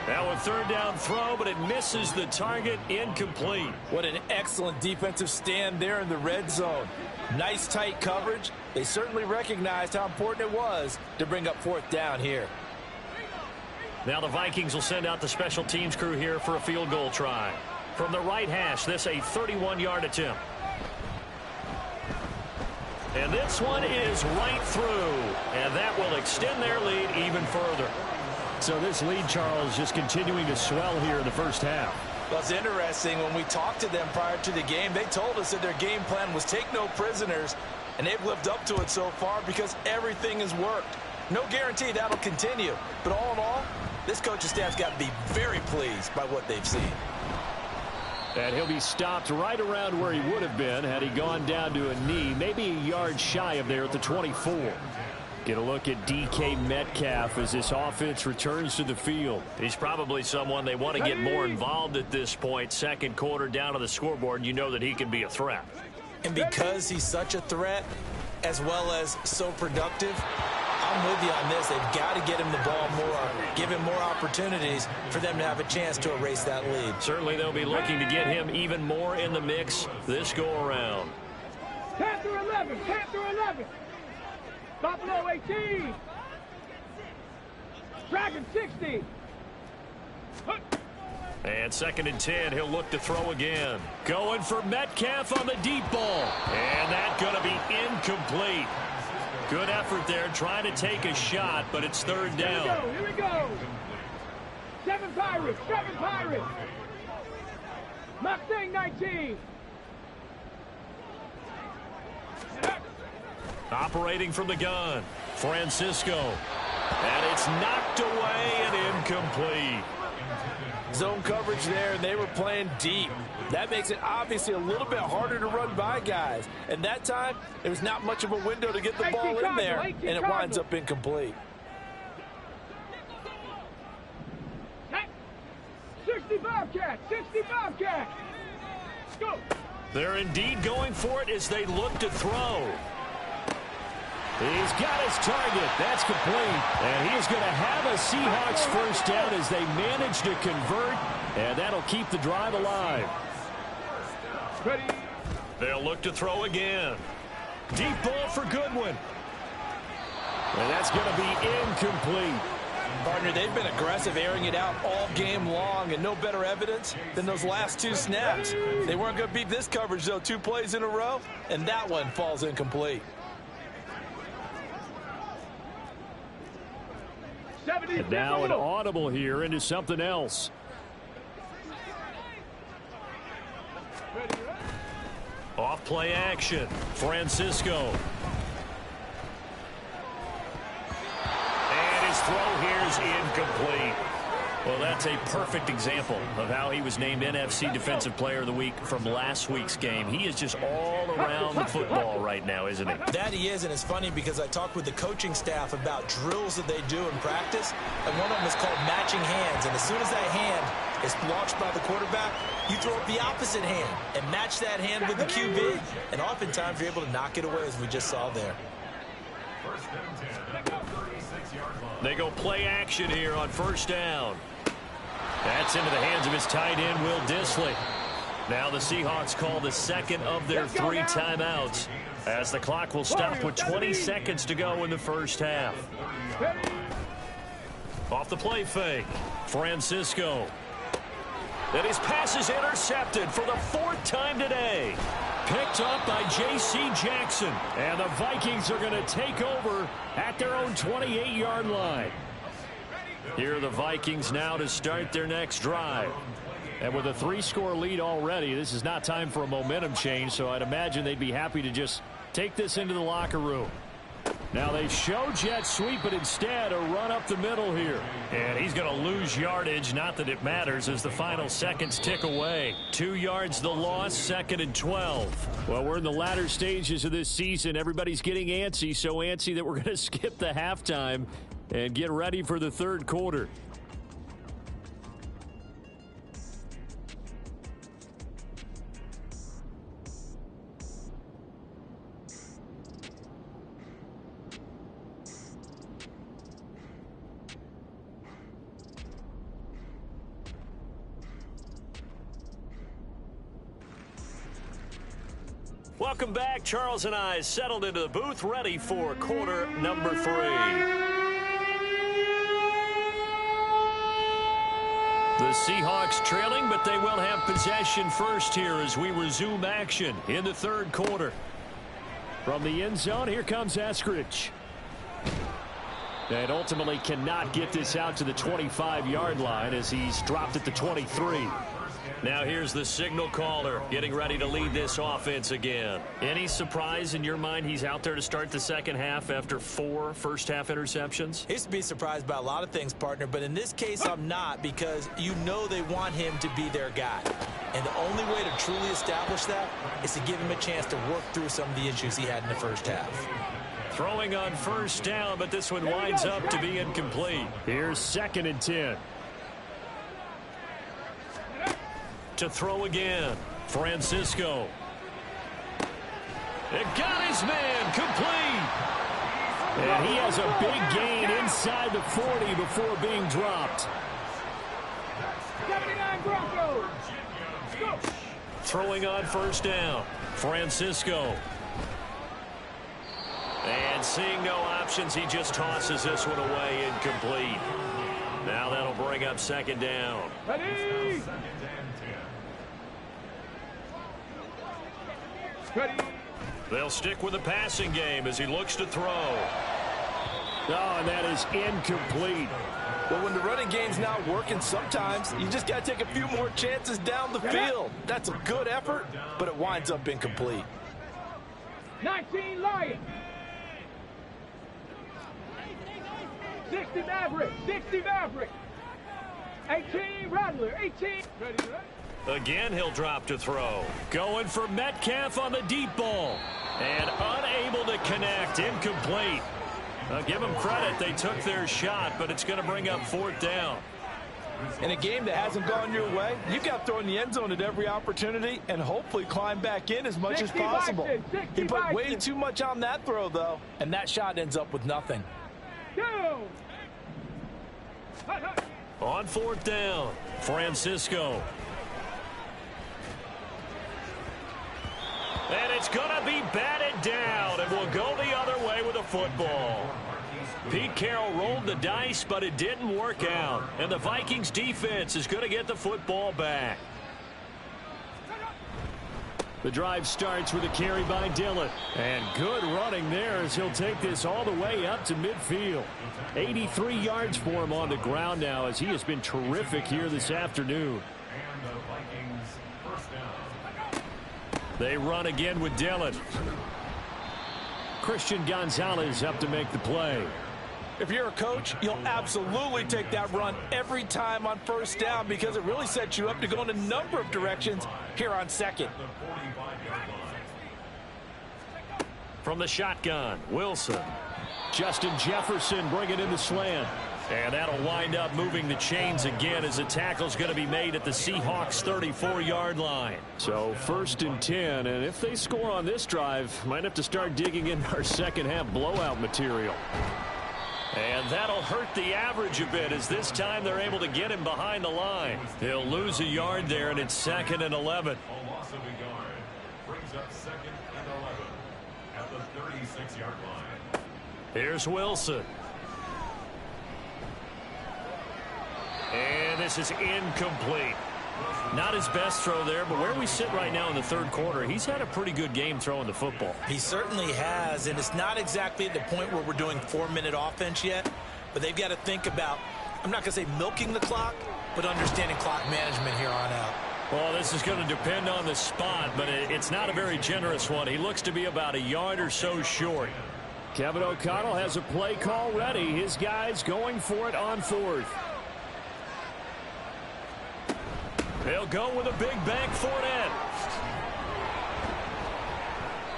Now a third down throw, but it misses the target, incomplete. What an excellent defensive stand there in the red zone. Nice tight coverage. They certainly recognized how important it was to bring up fourth down here. Now the Vikings will send out the special teams crew here for a field goal try. From the right hash, this a 31-yard attempt. And this one is right through. And that will extend their lead even further. So this lead, Charles, just continuing to swell here in the first half. Well, it's interesting. When we talked to them prior to the game, they told us that their game plan was take no prisoners, and they've lived up to it so far because everything has worked. No guarantee that'll continue. But all in all, this coaching staff's got to be very pleased by what they've seen. And he'll be stopped right around where he would have been had he gone down to a knee, maybe a yard shy of there at the 24. Get a look at DK Metcalf as this offense returns to the field. He's probably someone they want to get more involved at this point. Second quarter down on the scoreboard, and you know that he can be a threat. And because he's such a threat, as well as so productive, I'm with you on this. They've got to get him the ball more, give him more opportunities for them to have a chance to erase that lead. Certainly they'll be looking to get him even more in the mix this go-around. Panther 11, Panther 11. Buffalo 18. Dragon 60. And 2nd and 10, he'll look to throw again. Going for Metcalf on the deep ball. And that's going to be incomplete. Good effort there, trying to take a shot, but it's third down. Here we go. 7 Pirates, 7 Pirates. Mustang 19. Operating from the gun, Francisco. And it's knocked away and incomplete. Zone coverage there, and they were playing deep. That makes it obviously a little bit harder to run by guys. And that time, there was not much of a window to get the ball in there, and it winds up incomplete. 65 catch, 65 catch. Go. They're indeed going for it as they look to throw. He's got his target. That's complete. And he is going to have a Seahawks first down as they manage to convert. And that'll keep the drive alive. Ready. They'll look to throw again. Deep ball for Goodwin. And that's going to be incomplete. Partner, they've been aggressive, airing it out all game long, and no better evidence than those last 2 snaps. They weren't going to beat this coverage, though, 2 plays in a row, and that one falls incomplete. And now an audible here into something else. Off play action. Francisco. And his throw here is incomplete. Well, that's a perfect example of how he was named NFC Defensive Player of the Week from last week's game. He is just all around the football right now, isn't he? That he is, and it's funny because I talked with the coaching staff about drills that they do in practice, and one of them is called matching hands. And as soon as that hand is launched by the quarterback, you throw up the opposite hand and match that hand with the QB, and oftentimes you're able to knock it away, as we just saw there. They go play action here on first down. That's into the hands of his tight end, Will Dissly. Now the Seahawks call the second of their 3 timeouts as the clock will stop with 20 seconds to go in the first half. Off the play fake, Francisco. And his pass is intercepted for the 4th time today. Picked up by J.C. Jackson. And the Vikings are going to take over at their own 28-yard line. Here are the Vikings now to start their next drive. And with a 3-score lead already, this is not time for a momentum change, so I'd imagine they'd be happy to just take this into the locker room. Now they show jet sweep, but instead a run up the middle here. And he's going to lose yardage, not that it matters, as the final seconds tick away. 2 yards the loss, 2nd and 12. Well, we're in the latter stages of this season. Everybody's getting antsy, so antsy that we're going to skip the halftime and get ready for the third quarter. Welcome back. Charles and I settled into the booth, ready for quarter number 3. The Seahawks trailing, but they will have possession first here as we resume action in the third quarter. From the end zone, here comes Eskridge. And ultimately cannot get this out to the 25-yard line as he's dropped at the 23. Now here's the signal caller getting ready to lead this offense again. Any surprise in your mind he's out there to start the second half after 4 first-half interceptions? He's to be surprised by a lot of things, partner, but in this case I'm not, because you know they want him to be their guy. And the only way to truly establish that is to give him a chance to work through some of the issues he had in the first half. Throwing on first down, but this one winds up to be incomplete. Here's 2nd and 10. To throw again, Francisco. It got his man complete. And he has a big gain inside the 40 before being dropped. 79 Broncos. Go. Throwing on first down, Francisco. And seeing no options, he just tosses this one away incomplete. Now that'll bring up 2nd down. Ready. Ready. They'll stick with the passing game as he looks to throw. Oh, and that is incomplete. Well, when the running game's not working, sometimes you just got to take a few more chances down the field. That's a good effort, but it winds up incomplete. 19 Lions. 60 Maverick. 60 Maverick. 18 Rattler. 18. Ready, right? Again, he'll drop to throw. Going for Metcalf on the deep ball. And unable to connect. Incomplete. Give them credit. They took their shot, but it's going to bring up 4th down. In a game that hasn't gone your way, you've got to throw in the end zone at every opportunity and hopefully climb back in as much as possible. He put way too much on that throw, though, and that shot ends up with nothing. On 4th down, Francisco. And it's going to be batted down, and we'll go the other way with the football. Pete Carroll rolled the dice, but it didn't work out. And the Vikings defense is going to get the football back. The drive starts with a carry by Dillon. And good running there as he'll take this all the way up to midfield. 83 yards for him on the ground now as he has been terrific here this afternoon. They run again with Dillon. Christian Gonzalez up to make the play. If you're a coach, you'll absolutely take that run every time on first down because it really sets you up to go in a number of directions here on 2nd. From the shotgun, Wilson. Justin Jefferson bringing in the slant. And that'll wind up moving the chains again as the tackle's going to be made at the Seahawks 34-yard line. So 1st and 10, and if they score on this drive, might have to start digging in our second half blowout material. And that'll hurt the average a bit as this time they're able to get him behind the line. He'll lose a yard there, and it's 2nd and 11. A loss of a yard brings up 2nd and 11 at the 36-yard line. Here's Wilson. And this is incomplete. Not his best throw there, but where we sit right now in the third quarter, he's had a pretty good game throwing the football. He certainly has, and it's not exactly at the point where we're doing 4-minute offense yet, but they've got to think about I'm not going to say milking the clock, but understanding clock management here on out. Well, this is going to depend on the spot, but it's not a very generous one. He looks to be about a yard or so short. Kevin O'Connell has a play call ready. His guys going for it on 4th. They'll go with a big bank for it.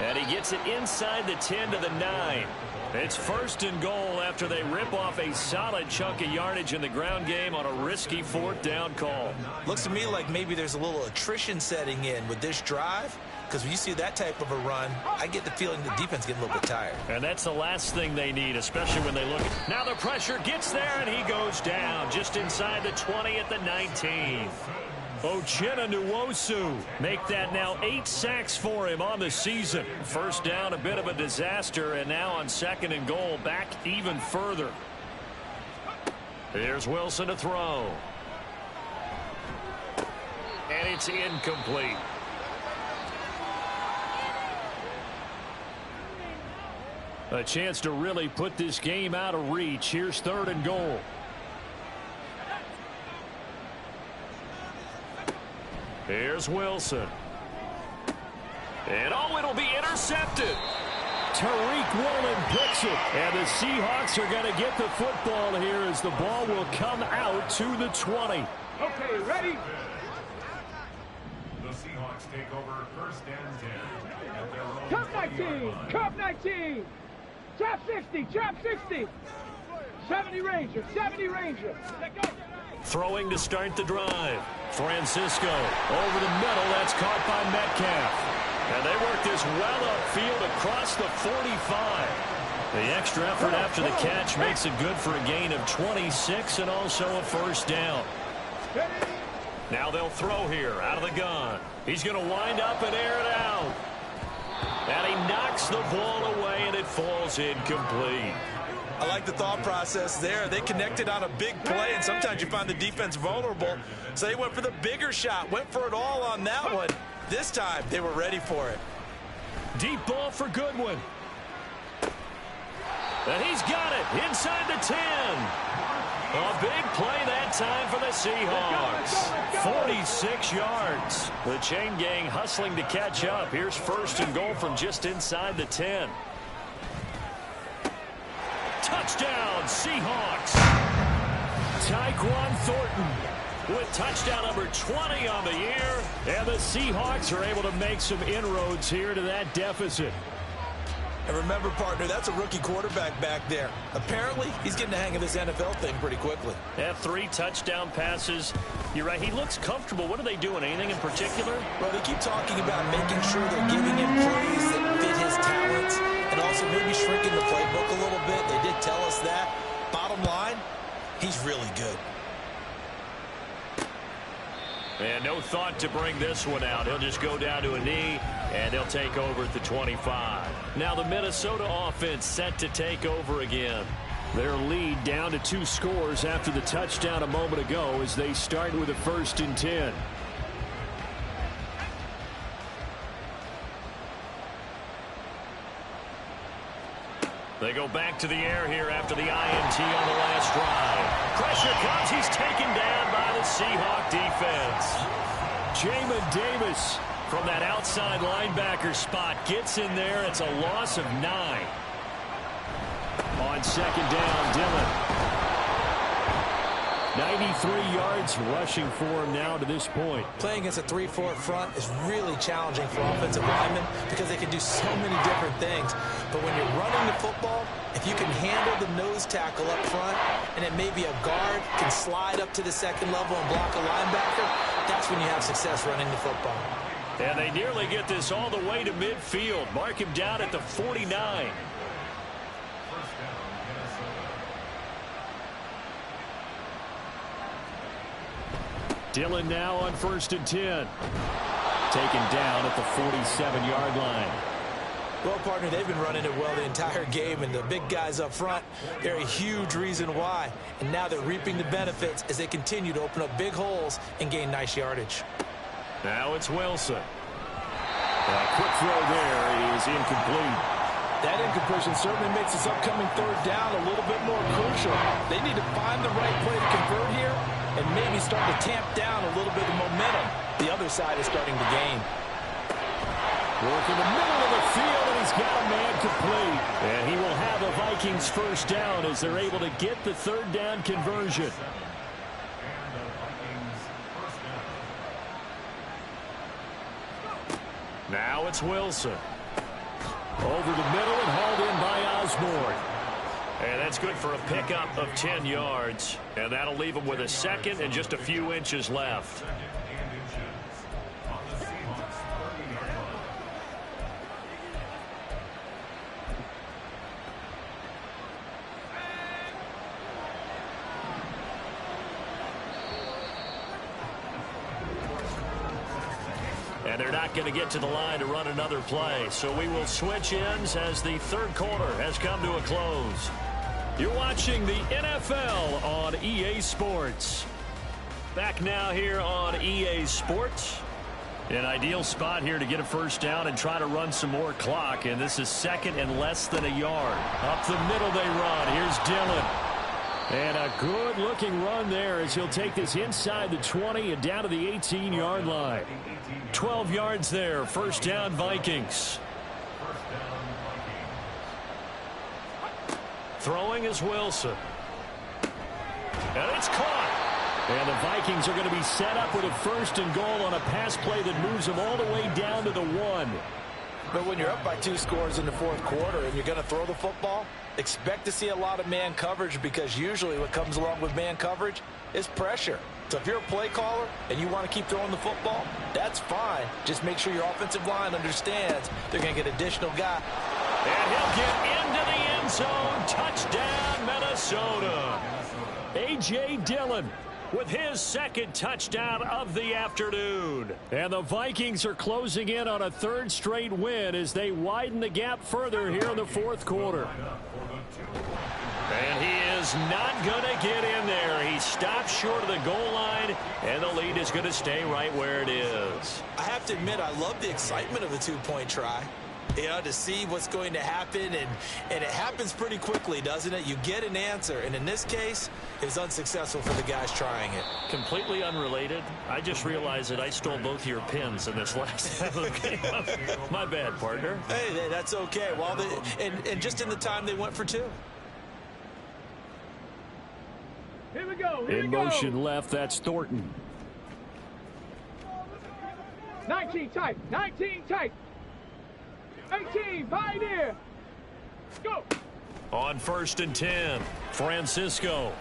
And he gets it inside the 10 to the 9. It's 1st and goal after they rip off a solid chunk of yardage in the ground game on a risky 4th down call. Looks to me like maybe there's a little attrition setting in with this drive, because when you see that type of a run, I get the feeling the defense getting a little bit tired. And that's the last thing they need, especially when they look. Now the pressure gets there, and he goes down just inside the 20 at the 19. Uchenna Nwosu make that now 8 sacks for him on the season. First down, a bit of a disaster, and now on 2nd and goal, back even further. Here's Wilson to throw. And it's incomplete. A chance to really put this game out of reach. Here's 3rd and goal. Here's Wilson. And it'll be intercepted. Tariq Woolen picks it. And the Seahawks are going to get the football here as the ball will come out to the 20. Okay, ready? The Seahawks take over 1st and 10 at their own Cup 19! Cup 19! Trap 60! Trap 60! 70 Ranger! 70 Ranger! Let go! Throwing to start the drive. Francisco over the middle. That's caught by Metcalf. And they work this well upfield across the 45. The extra effort after the catch makes it good for a gain of 26 and also a 1st down. Now they'll throw here out of the gun. He's going to wind up and air it out. And he knocks the ball away, and it falls incomplete. I like the thought process there. They connected on a big play, and sometimes you find the defense vulnerable. So they went for the bigger shot, went for it all on that one. This time, they were ready for it. Deep ball for Goodwin. And he's got it inside the 10. A big play that time for the Seahawks. 46 yards. The chain gang hustling to catch up. Here's 1st and goal from just inside the 10. Touchdown, Seahawks. Tyquan Thornton with touchdown number 20 on the year. And the Seahawks are able to make some inroads here to that deficit. And remember, partner, that's a rookie quarterback back there. Apparently, he's getting the hang of this NFL thing pretty quickly. They have 3 touchdown passes. You're right, he looks comfortable. What are they doing? Anything in particular? Well, they keep talking about making sure they're giving him plays that fit his talents and also maybe shrinking the playbook a little bit. They did tell us that. Bottom line, he's really good. And no thought to bring this one out. He'll just go down to a knee, and they'll take over at the 25. Now the Minnesota offense set to take over again. Their lead down to 2 scores after the touchdown a moment ago as they start with a 1st and 10. They go back to the air here after the INT on the last drive. Pressure comes. He's taken down by the Seahawk defense. Jamin Davis from that outside linebacker spot gets in there. It's a loss of 9. On 2nd down, Dillon. 93 yards rushing for him now to this point. Playing against a 3-4 front is really challenging for offensive linemen because they can do so many different things. But when you're running the football, if you can handle the nose tackle up front and then maybe a guard can slide up to the 2nd level and block a linebacker, that's when you have success running the football. And they nearly get this all the way to midfield. Mark him down at the 49. Dillon now on 1st and 10. Taken down at the 47-yard line. Well, partner, they've been running it well the entire game, and the big guys up front, they're a huge reason why. And now they're reaping the benefits as they continue to open up big holes and gain nice yardage. Now it's Wilson. A quick throw there is incomplete. That incompletion certainly makes this upcoming third down a little bit more crucial. They need to find the right play to convert here and maybe start to tamp down a little bit of momentum. The other side is starting to gain. Work in the middle of the field, and he's got a man complete. And he will have a Vikings first down as they're able to get the third down conversion. Now it's Wilson. Over the middle and hauled in by Osborne. And that's good for a pickup of 10 yards. And that'll leave him with a second and just a few inches left. And they're not going to get to the line to run another play. So we will switch ends as the third quarter has come to a close. You're watching the NFL on EA Sports. Back now here on EA Sports. An ideal spot here to get a first down and try to run some more clock. And this is second and less than a yard. Up the middle they run. Here's Dillon. And a good-looking run there as he'll take this inside the 20 and down to the 18-yard line. 12 yards there. First down, Vikings. Throwing is Wilson. And it's caught. And the Vikings are going to be set up with a first and goal on a pass play that moves them all the way down to the 1. But when you're up by 2 scores in the fourth quarter and you're going to throw the football, expect to see a lot of man coverage, because usually what comes along with man coverage is pressure. So if you're a play caller and you want to keep throwing the football, that's fine. Just make sure your offensive line understands they're going to get additional guy. And he'll get into the end zone. Touchdown, Minnesota. A.J. Dillon with his second touchdown of the afternoon. And the Vikings are closing in on a third straight win as they widen the gap further here in the fourth quarter. And he is not going to get in there. He stops short of the goal line, and the lead is going to stay right where it is. I have to admit, I love the excitement of the two-point try. You know, to see what's going to happen, and it happens pretty quickly, doesn't it? You get an answer, and in this case, it was unsuccessful for the guys trying it. Completely unrelated. I just realized that I stole both your pins in this last game. My bad, partner. Hey, that's okay. Well, and just in the time they went for 2. Here we go. In motion left, that's Thornton. 19 tight. 19 tight. 18, Pioneer. Go. On 1st and 10, Francisco.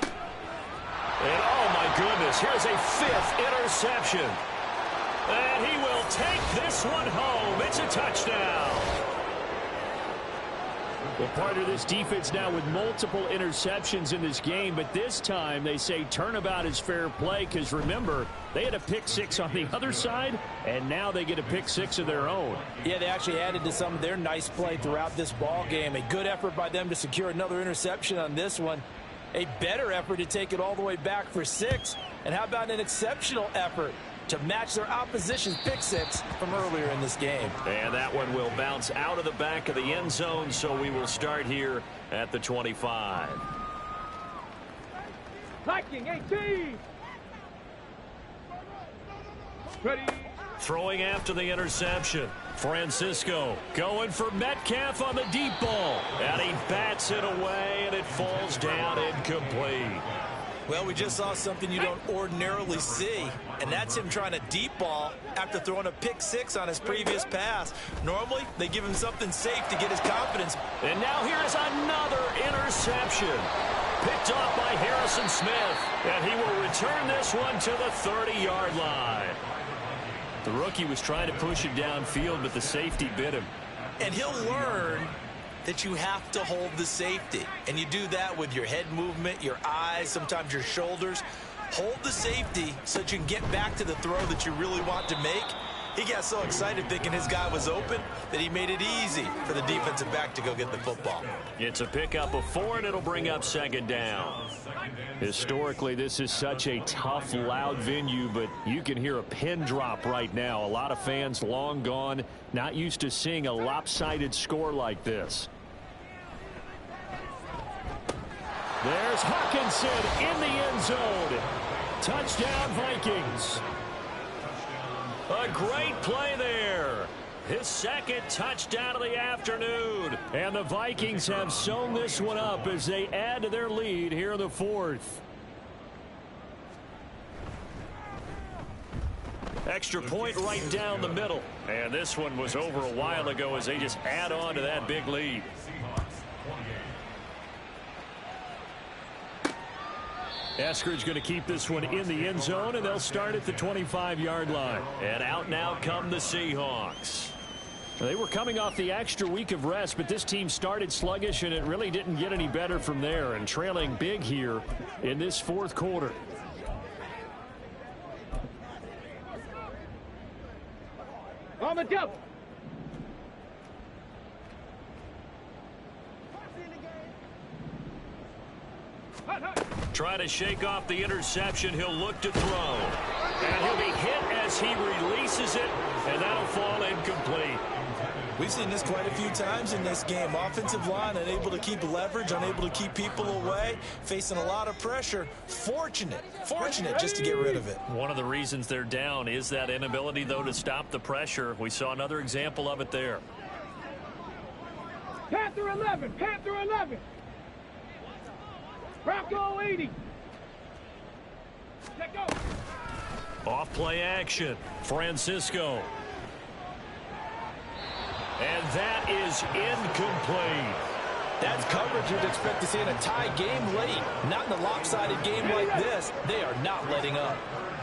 And oh my goodness, here's a 5th interception. And he will take this one home. It's a touchdown. Well, part of this defense now with multiple interceptions in this game, but this time they say turnabout is fair play, because remember, they had a pick 6 on the other side, and now they get a pick 6 of their own. Yeah, they actually added to some of their nice play throughout this ball game. A good effort by them to secure another interception on this one. A better effort to take it all the way back for 6. And how about an exceptional effort to match their opposition's pick 6 from earlier in this game. And that one will bounce out of the back of the end zone, so we will start here at the 25. Viking 18. Ready. Throwing after the interception. Francisco going for Metcalf on the deep ball. And he bats it away, and it falls down incomplete. Well, we just saw something you don't ordinarily see, and that's him trying to deep ball after throwing a pick 6 on his previous pass. Normally, they give him something safe to get his confidence. And now here is another interception. Picked off by Harrison Smith, and he will return this one to the 30-yard line. The rookie was trying to push it downfield, but the safety bit him. And he'll learn that you have to hold the safety. And you do that with your head movement, your eyes, sometimes your shoulders. Hold the safety so that you can get back to the throw that you really want to make. He got so excited thinking his guy was open that he made it easy for the defensive back to go get the football. It's a pickup of 4, and it'll bring up second down. Historically, this is such a tough, loud venue, but you can hear a pin drop right now. A lot of fans long gone, not used to seeing a lopsided score like this. There's Hawkinson in the end zone. Touchdown, Vikings. A great play there. His second touchdown of the afternoon. And the Vikings have sewn this one up as they add to their lead here in the 4th. Extra point right down the middle. And this one was over a while ago as they just add on to that big lead. Eskridge going to keep this one in the end zone, and they'll start at the 25-yard line. And out now come the Seahawks. They were coming off the extra week of rest, but this team started sluggish, and it really didn't get any better from there, and trailing big here in this 4th quarter. On the double. Try to shake off the interception. He'll look to throw. And he'll be hit as he releases it, and that'll fall incomplete. We've seen this quite a few times in this game. Offensive line unable to keep leverage, unable to keep people away, facing a lot of pressure. Fortunate just to get rid of it. One of the reasons they're down is that inability, though, to stop the pressure. We saw another example of it there. Panther 11, Panther 11. Bronco 80. Let go. Off play action. Francisco. And that is incomplete. That's coverage you'd expect to see in a tie game late. Not in a lopsided game like this. They are not letting up.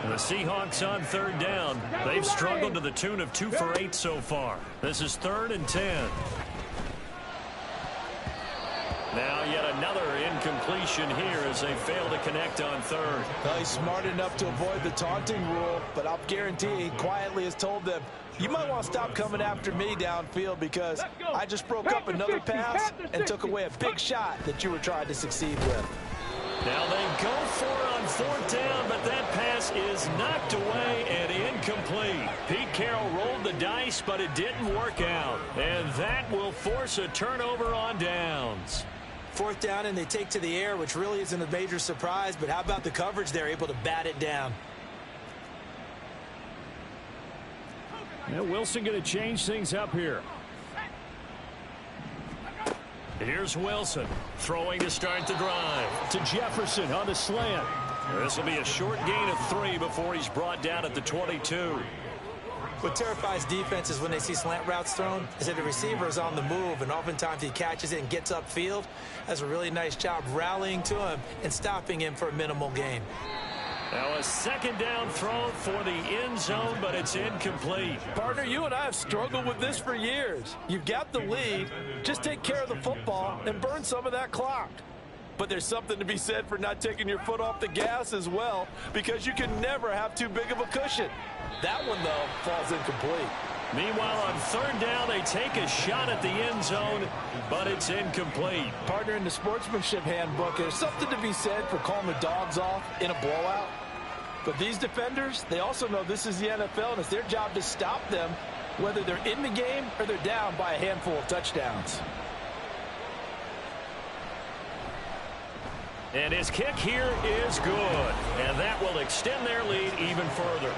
And the Seahawks on 3rd down. They've struggled to the tune of 2 for 8 so far. This is 3rd and 10. Now yet another incompletion here as they fail to connect on 3rd. Well, he's smart enough to avoid the taunting rule, but I'll guarantee he quietly has told them, you might want to stop coming after me downfield because I just broke up another pass and took away a big shot that you were trying to succeed with. Now they go for it on 4th down, but that pass is knocked away and incomplete. Pete Carroll rolled the dice, but it didn't work out. And that will force a turnover on downs. 4th down, and they take to the air, which really isn't a major surprise, but how about the coverage? They're able to bat it down. Now Wilson going to change things up here. Here's Wilson throwing to start the drive. To Jefferson on the slant. This will be a short gain of 3 before he's brought down at the 22. What terrifies defenses when they see slant routes thrown is that the receiver is on the move, and oftentimes he catches it and gets upfield. That's a really nice job rallying to him and stopping him for a minimal gain. Now a 2nd down throw for the end zone, but it's incomplete. Partner, you and I have struggled with this for years. You've got the lead. Just take care of the football and burn some of that clock. But there's something to be said for not taking your foot off the gas as well, because you can never have too big of a cushion. That one, though, falls incomplete. Meanwhile, on 3rd down, they take a shot at the end zone, but it's incomplete. Partner, in the sportsmanship handbook, there's something to be said for calling the dogs off in a blowout. But these defenders, they also know this is the NFL, and it's their job to stop them, whether they're in the game or they're down by a handful of touchdowns. And his kick here is good, and that will extend their lead even further.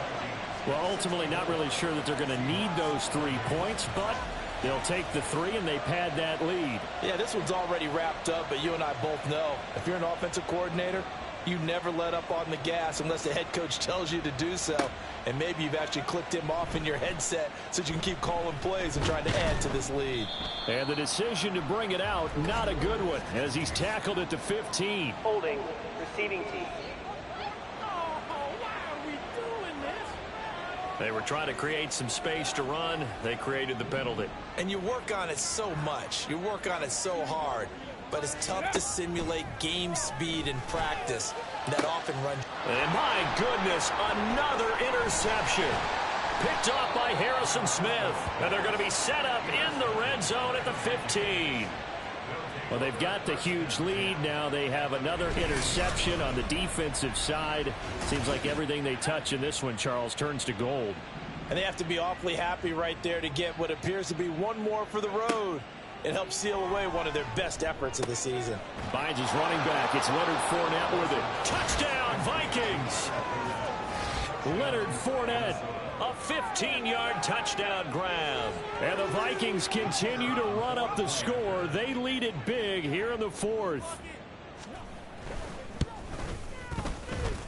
Well, ultimately not really sure that they're going to need those 3 points, but they'll take the 3 and they pad that lead. Yeah, this one's already wrapped up, but you and I both know if you're an offensive coordinator, you never let up on the gas unless the head coach tells you to do so. And maybe you've actually clicked him off in your headset so you can keep calling plays and trying to add to this lead. And the decision to bring it out, not a good one, as he's tackled at the 15. Holding, receiving team. They were trying to create some space to run. They created the penalty. And you work on it so much. You work on it so hard. But it's tough to simulate game speed in practice. That often runs. And my goodness, another interception. picked off by Harrison Smith. And they're going to be set up in the red zone at the 15. Well, they've got the huge lead. Now they have another interception on the defensive side. Seems like everything they touch in this one, Charles, turns to gold. And they have to be awfully happy right there to get what appears to be one more for the road. It helps seal away one of their best efforts of the season. Bynes is running back. It's Leonard Fournette with it. Touchdown, Vikings! Leonard Fournette, a 15-yard touchdown grab. And the Vikings continue to run up the score. They lead it big here in the fourth.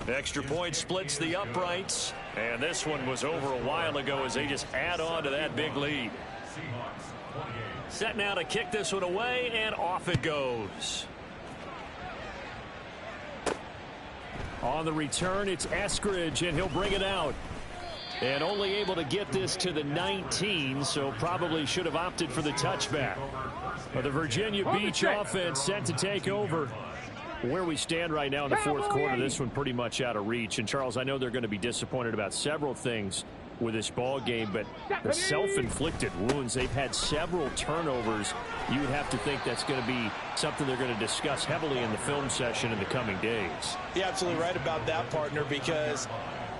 Extra point splits the uprights. And this one was over a while ago as they just add on to that big lead. Set now to kick this one away, and off it goes. On the return, it's Eskridge, and he'll bring it out. And only able to get this to the 19, so probably should have opted for the touchback. But the Virginia Beach offense set to take over. Where we stand right now in the fourth quarter, this one pretty much out of reach. And, Charles, I know they're going to be disappointed about several things with this ball game, but the self-inflicted wounds, they've had several turnovers. You would have to think that's going to be something they're going to discuss heavily in the film session in the coming days. You're absolutely right about that, partner, because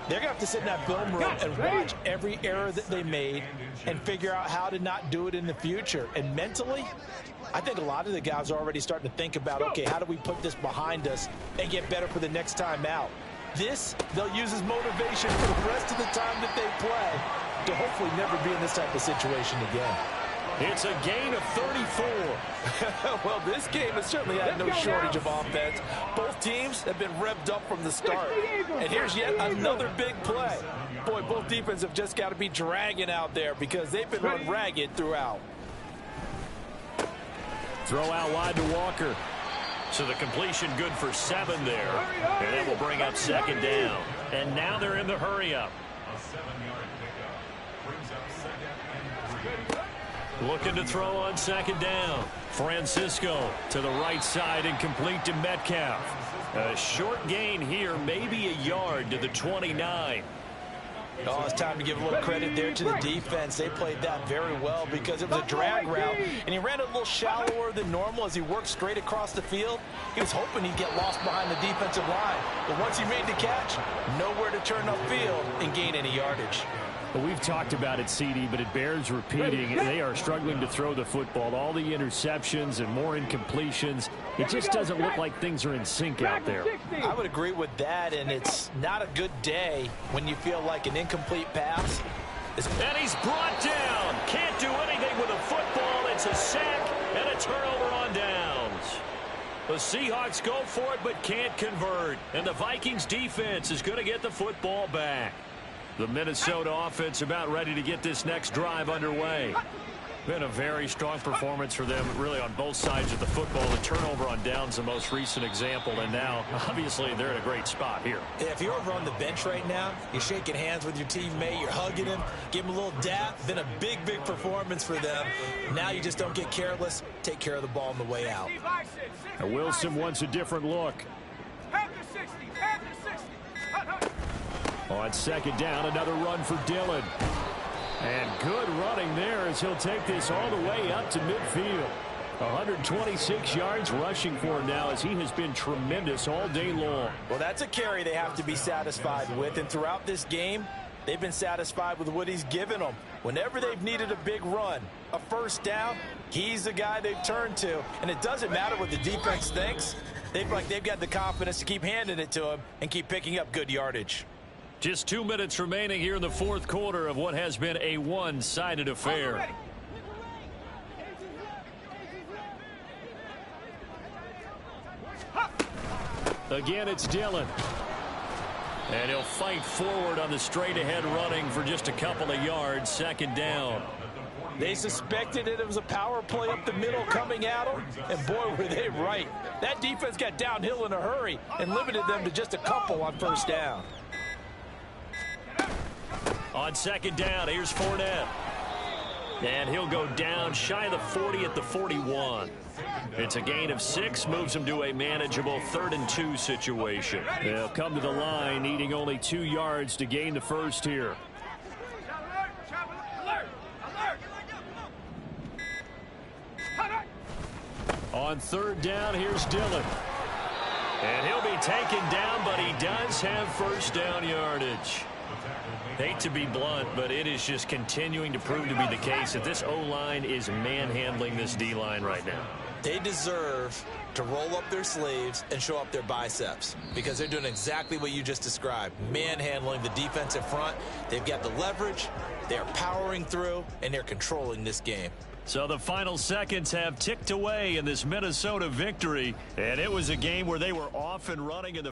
they're going to have to sit in that film room and watch every error that they made and figure out how to not do it in the future. And mentally, I think a lot of the guys are already starting to think about, okay, how do we put this behind us and get better for the next time out? This, they'll use as motivation for the rest of the time that they play to hopefully never be in this type of situation again. It's a gain of 34. Well, this game has certainly had no shortage of offense. Both teams have been revved up from the start. And here's yet another big play. Boy, both defenses have just got to be dragging out there because they've been run ragged throughout. Throw out wide to Walker. So the completion good for 7 there. And that will bring up second down. And now they're in the hurry-up. A 7-yard pickup brings up second and 3. Looking to throw on second down. Francisco to the right side and complete to Metcalf. A short gain here, maybe a yard to the 29. Oh, it's time to give a little credit there to the defense. They played that very well because it was a drag route, and he ran a little shallower than normal as he worked straight across the field. He was hoping he'd get lost behind the defensive line, but once he made the catch, nowhere to turn upfield and gain any yardage. Well, we've talked about it, CD, but it bears repeating. They are struggling to throw the football. All the interceptions and more incompletions. It just doesn't look like things are in sync out there. I would agree with that, and it's not a good day when you feel like an incomplete pass. And he's brought down. Can't do anything with the football. It's a sack and a turnover on downs. The Seahawks go for it but can't convert. And the Vikings defense is going to get the football back. The Minnesota offense about ready to get this next drive underway. Been a very strong performance for them, really, on both sides of the football. The turnover on downs, the most recent example, and now, obviously, they're in a great spot here. If you're over on the bench right now, you're shaking hands with your teammate, you're hugging him, give him a little dap. Been a big, big performance for them. Now you just don't get careless. Take care of the ball on the way out. And Wilson wants a different look. On second down, another run for Dillon. And good running there as he'll take this all the way up to midfield. 126 yards rushing for him now as he has been tremendous all day long. Well, that's a carry they have to be satisfied with. And throughout this game, they've been satisfied with what he's given them. Whenever they've needed a big run, a first down, he's the guy they've turned to. And it doesn't matter what the defense thinks. They've got the confidence to keep handing it to him and keep picking up good yardage. Just 2 minutes remaining here in the fourth quarter of what has been a one-sided affair. Again, it's Dillon. And he'll fight forward on the straight-ahead running for just a couple of yards. Second down. They suspected it was a power play up the middle coming at them, and boy, were they right. That defense got downhill in a hurry and limited them to just a couple on first down. On second down, here's Fournette. And he'll go down shy of the 40 at the 41. It's a gain of 6, moves him to a manageable 3rd and 2 situation. They'll come to the line, needing only 2 yards to gain the first here. On third down, here's Dillon. And he'll be taken down, but he does have first down yardage. Hate to be blunt, but it is just continuing to prove to be the case that this O-line is manhandling this D-line right now. They deserve to roll up their sleeves and show up their biceps because they're doing exactly what you just described, manhandling the defensive front. They've got the leverage, they're powering through, and they're controlling this game. So the final seconds have ticked away in this Minnesota victory, and it was a game where they were off and running in the